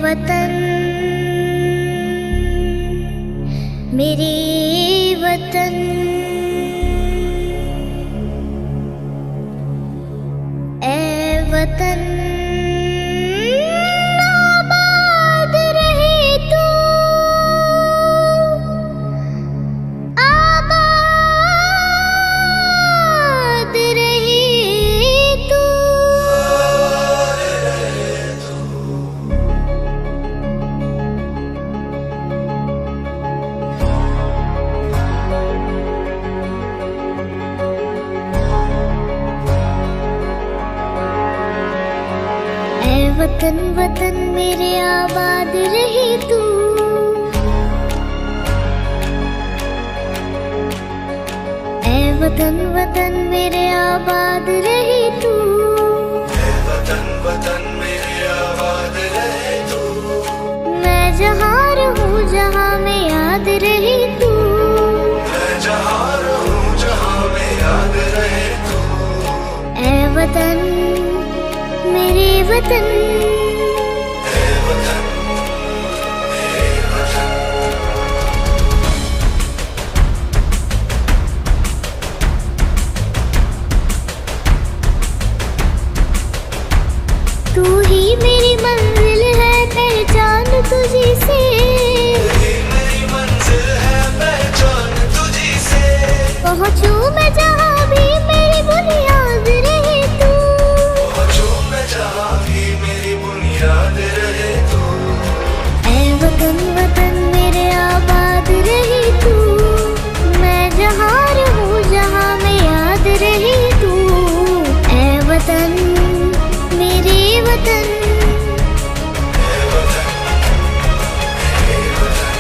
वतन मेरे वतन, ए वतन आबाद रहे तू, आबाद रहे तू। वतन वतन मेरे आबाद रहे तू, ए वतन वतन मेरे आबाद रहे तू, ए वतन वतन मेरे आबाद रहे तू। मैं जहाँ रहूँ जहाँ में याद रहे तू, मैं जहाँ रहूँ जहाँ में याद रहे तू। ए वतन मेरे वतन, ए वतन मेरे वतन। तू ही मेरी मंजिल है पहचान तुझी से, यही मेरी मंजिल है पहचान तुझी से। पहुँचूं मैं जहाँ भी मेरी बुनियाद रहे तू, पहुँचूं मैं जहाँ भी मेरी बुनियाद रहे तू। ए वतन वतन मेरे आबाद रहे तू, मैं जहाँ रहूँ जहाँ में याद रहे तू, ए वतन मेरे वतन। ए वतन मेरे वतन।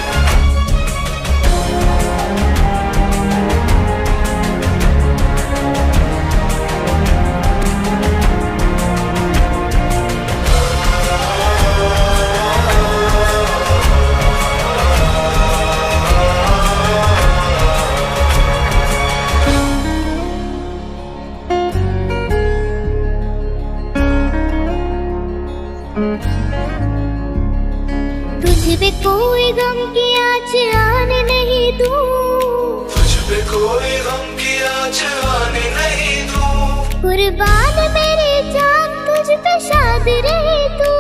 तुझ पे कोई गम की आँच आने नहीं दूं, तुझ पे कोई गम की आँच आने नहीं दूं। कुर्बान मेरी जान तुझ पे शाद रहे तू,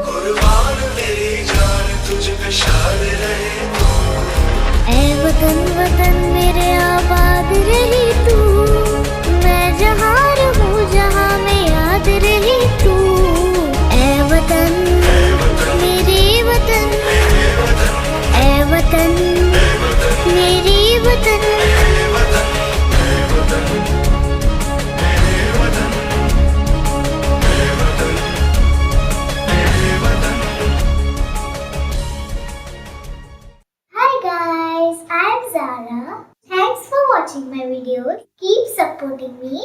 कुर्बान मेरी जान तुझ पे शाद रहे तू। ए वतन वतन मेरे आबाद रहे तू, मैं जहाँ रहूँ जहाँ में याद रहे तू, ए वतन मेरे वतन, मेरे वतन ए वतन मेरे वतन। मेरे वतन मेरे वतन मेरे वतन मेरे वतन मेरे वतन। Hi guys, I'm Zara. Thanks for watching my videos. Keep supporting me.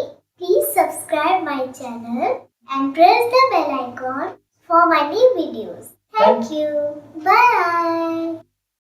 Please subscribe my channel and press the bell icon for my new videos. Thank you. Bye.